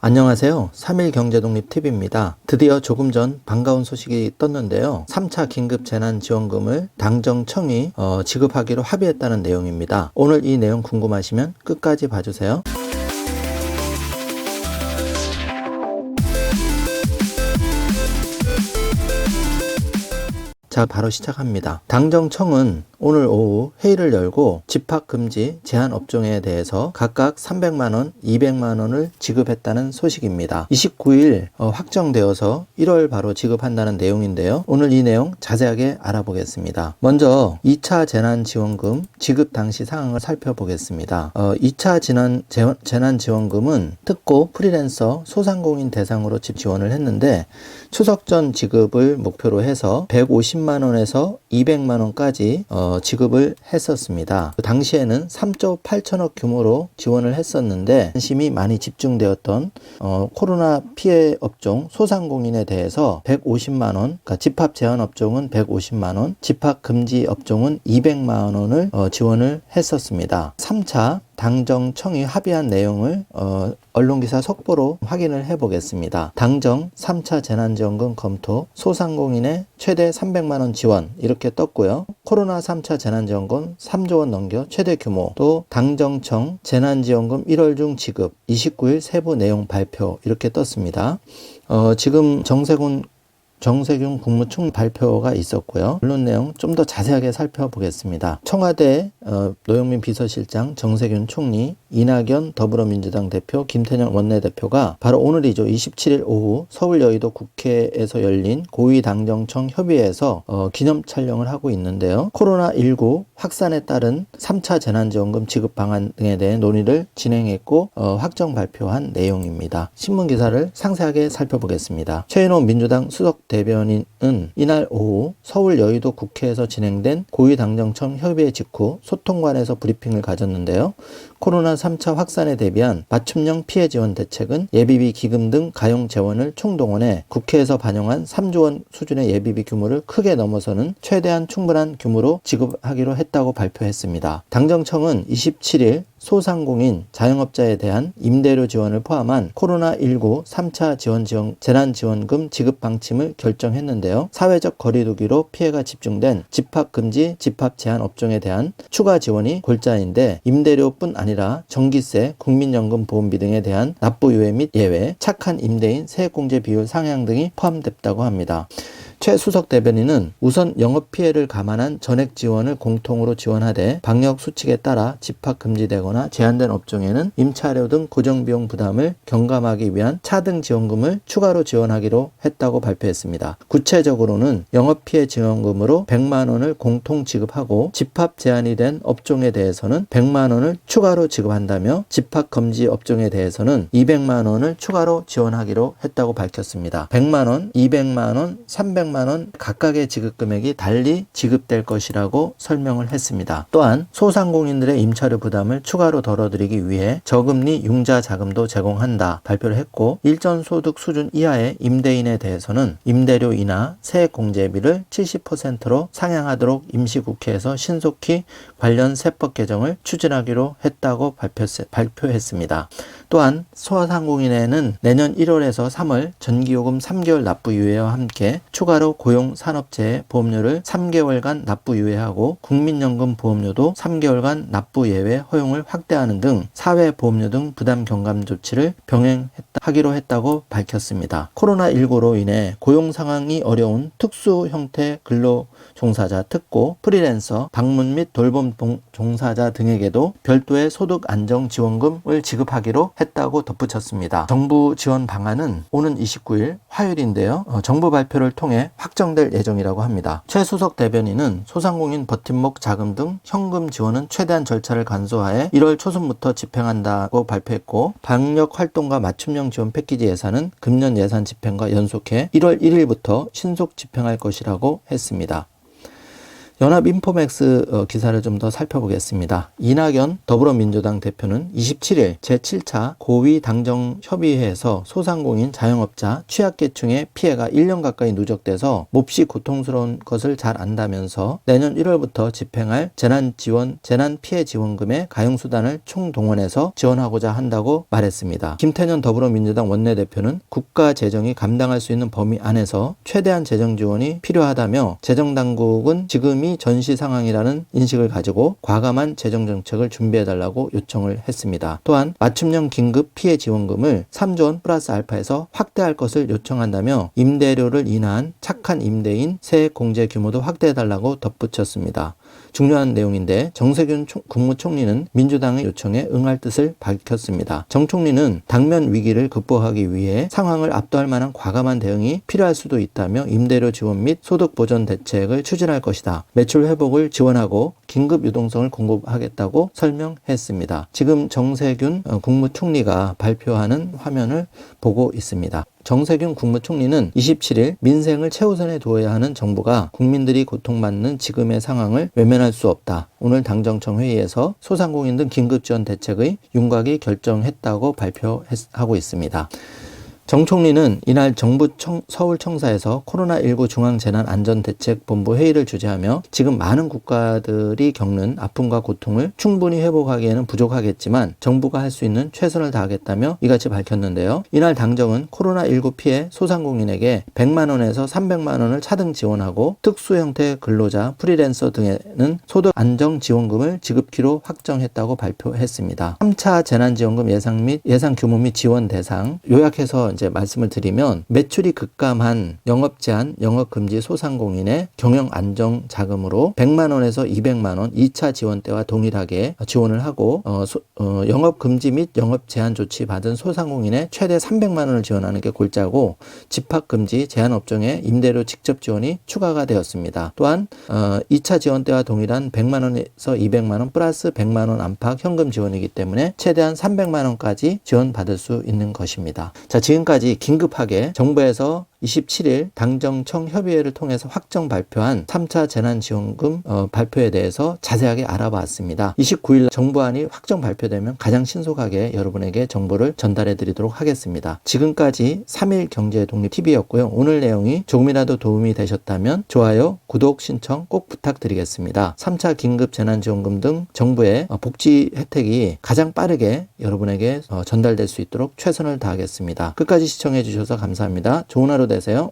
안녕하세요. 3일 경제독립TV입니다. 드디어 조금 전 반가운 소식이 떴는데요. 3차 긴급재난지원금을 당정청이 지급하기로 합의했다는 내용입니다. 오늘 이 내용 궁금하시면 끝까지 봐주세요. 자, 바로 시작합니다. 당정청은 오늘 오후 회의를 열고 집합금지 제한 업종에 대해서 각각 300만원, 200만원을 지급했다는 소식입니다. 29일 확정되어서 1월 바로 지급한다는 내용인데요. 오늘 이 내용 자세하게 알아보겠습니다. 먼저 2차 재난지원금 지급 당시 상황을 살펴보겠습니다. 2차 재난지원금은 특고, 프리랜서, 소상공인 대상으로 지원을 했는데 추석 전 지급을 목표로 해서 150만원에서 200만원까지 지급을 했었습니다. 그 당시에는 3조 8천억 규모로 지원을 했었는데 관심이 많이 집중되었던 코로나 피해 업종 소상공인에 대해서 150만원, 그러니까 집합 제한 업종은 150만원, 집합 금지 업종은 200만원을 지원을 했었습니다. 3차 당정청이 합의한 내용을 언론기사 속보로 확인을 해보겠습니다. 당정 3차 재난지원금 검토, 소상공인의 최대 300만원 지원 이렇게 떴고요. 코로나 3차 재난지원금 3조 원 넘겨 최대 규모, 또 당정청 재난지원금 1월 중 지급 29일 세부 내용 발표 이렇게 떴습니다. 지금 정세균 국무총리 발표가 있었고요. 언론 내용 좀 더 자세하게 살펴보겠습니다. 청와대 노영민 비서실장, 정세균 총리, 이낙연 더불어민주당 대표, 김태년 원내대표가 바로 오늘이죠. 27일 오후 서울 여의도 국회에서 열린 고위당정청 협의회에서 기념 촬영을 하고 있는데요. 코로나19 확산에 따른 3차 재난지원금 지급 방안 등에 대해 논의를 진행했고 확정 발표한 내용입니다. 신문기사를 상세하게 살펴보겠습니다. 최인호 민주당 수석 대변인은 이날 오후 서울 여의도 국회에서 진행된 고위당정청 협의회 직후 소통관에서 브리핑을 가졌는데요. 코로나 3차 확산에 대비한 맞춤형 피해 지원 대책은 예비비 기금 등 가용 재원을 총동원해 국회에서 반영한 3조 원 수준의 예비비 규모를 크게 넘어서는 최대한 충분한 규모로 지급하기로 했다고 발표했습니다. 당정청은 27일 소상공인, 자영업자에 대한 임대료 지원을 포함한 코로나19 3차 재난지원금 지급 방침을 결정했는데요. 사회적 거리두기로 피해가 집중된 집합금지, 집합제한 업종에 대한 추가 지원이 골자인데 임대료뿐 아니라 전기세, 국민연금 보험비 등에 대한 납부 유예 및 예외, 착한 임대인 세액공제 비율 상향 등이 포함됐다고 합니다. 최 수석 대변인은 우선 영업 피해를 감안한 전액 지원을 공통으로 지원하되 방역 수칙에 따라 집합 금지되거나 제한된 업종에는 임차료 등 고정비용 부담을 경감하기 위한 차등 지원금을 추가로 지원하기로 했다고 발표했습니다. 구체적으로는 영업 피해 지원금으로 100만 원을 공통 지급하고 집합 제한이 된 업종에 대해서는 100만 원을 추가로 지급한다며 집합 금지 업종에 대해서는 200만 원을 추가로 지원하기로 했다고 밝혔습니다. 100만 원, 200만 원, 300만 원 각각의 지급 금액이 달리 지급될 것이라고 설명을 했습니다. 또한 소상공인들의 임차료 부담을 추가로 덜어드리기 위해 저금리 융자 자금도 제공한다 발표를 했고, 일정 소득 수준 이하의 임대인에 대해서는 임대료 인하 세액 공제비를 70%로 상향하도록 임시국회에서 신속히 관련 세법 개정을 추진하기로 했다고 발표했습니다. 또한 소상공인에는 내년 1월에서 3월 전기요금 3개월 납부 유예와 함께 추가로 고용산업재해 보험료를 3개월간 납부 유예하고 국민연금 보험료도 3개월간 납부 예외 허용을 확대하는 등 사회보험료 등 부담 경감 조치를 병행하기로 했다고 밝혔습니다. 코로나19로 인해 고용 상황이 어려운 특수 형태 근로 종사자, 특고, 프리랜서, 방문 및 돌봄 종사자 등에게도 별도의 소득 안정 지원금을 지급하기로 했다고 덧붙였습니다. 정부 지원 방안은 오는 29일 화요일인데요. 정부 발표를 통해 확정될 예정이라고 합니다. 최 수석 대변인은 소상공인 버팀목 자금 등 현금 지원은 최대한 절차를 간소화해 1월 초순부터 집행한다고 발표했고, 방역 활동과 맞춤형 지원 패키지 예산은 금년 예산 집행과 연속해 1월 1일부터 신속 집행할 것이라고 했습니다. 연합인포맥스 기사를 좀 더 살펴보겠습니다. 이낙연 더불어민주당 대표는 27일 제7차 고위당정협의회에서 소상공인 자영업자 취약계층의 피해가 1년 가까이 누적돼서 몹시 고통스러운 것을 잘 안다면서 내년 1월부터 집행할 재난피해지원금의 가용수단을 총동원해서 지원하고자 한다고 말했습니다. 김태년 더불어민주당 원내대표는 국가 재정이 감당할 수 있는 범위 안에서 최대한 재정 지원이 필요하다며 재정당국은 지금이 전시 상황이라는 인식을 가지고 과감한 재정정책을 준비해달라고 요청을 했습니다. 또한 맞춤형 긴급 피해 지원금을 3조 원 플러스 알파에서 확대할 것을 요청한다며 임대료를 인하한 착한 임대인 세액 공제 규모도 확대해달라고 덧붙였습니다. 중요한 내용인데 정세균 국무총리는 민주당의 요청에 응할 뜻을 밝혔습니다. 정 총리는 당면 위기를 극복하기 위해 상황을 압도할 만한 과감한 대응이 필요할 수도 있다며 임대료 지원 및 소득 보전 대책을 추진할 것이다. 매출 회복을 지원하고 긴급 유동성을 공급하겠다고 설명했습니다. 지금 정세균 국무총리가 발표하는 화면을 보고 있습니다. 정세균 국무총리는 27일 민생을 최우선에 두어야 하는 정부가 국민들이 고통받는 지금의 상황을 외면할 수 없다. 오늘 당정청 회의에서 소상공인 등 긴급지원 대책의 윤곽이 결정했다고 발표하고 있습니다. 정 총리는 이날 정부 서울청사에서 코로나19 중앙재난안전대책본부 회의를 주재하며 지금 많은 국가들이 겪는 아픔과 고통을 충분히 회복하기에는 부족하겠지만 정부가 할 수 있는 최선을 다하겠다며 이같이 밝혔는데요. 이날 당정은 코로나19 피해 소상공인에게 100만 원에서 300만 원을 차등 지원하고 특수형태 근로자, 프리랜서 등에는 소득 안정지원금을 지급키로 확정했다고 발표했습니다. 3차 재난지원금 예상 규모 및 지원 대상 요약해서 이제 말씀을 드리면 매출이 급감한 영업 제한, 영업 금지 소상공인의 경영 안정 자금으로 100만 원에서 200만 원 2차 지원 때와 동일하게 지원을 하고 영업 금지 및 영업 제한 조치 받은 소상공인의 최대 300만 원을 지원하는 게 골자고 집합 금지 제한 업종의 임대료 직접 지원이 추가가 되었습니다. 또한 2차 지원 때와 동일한 100만 원에서 200만 원 플러스 100만 원 안팎 현금 지원이기 때문에 최대한 300만 원까지 지원받을 수 있는 것입니다. 자, 지금까지 긴급하게 정부에서 27일 당정청 협의회를 통해서 확정 발표한 3차 재난지원금 발표에 대해서 자세하게 알아봤습니다. 29일 정부안이 확정 발표되면 가장 신속하게 여러분에게 정보를 전달해 드리도록 하겠습니다. 지금까지 3일 경제독립TV였고요. 오늘 내용이 조금이라도 도움이 되셨다면 좋아요, 구독, 신청 꼭 부탁드리겠습니다. 3차 긴급 재난지원금 등 정부의 복지 혜택이 가장 빠르게 여러분에게 전달될 수 있도록 최선을 다하겠습니다. 끝까지 시청해 주셔서 감사합니다. 좋은 하루 되세요.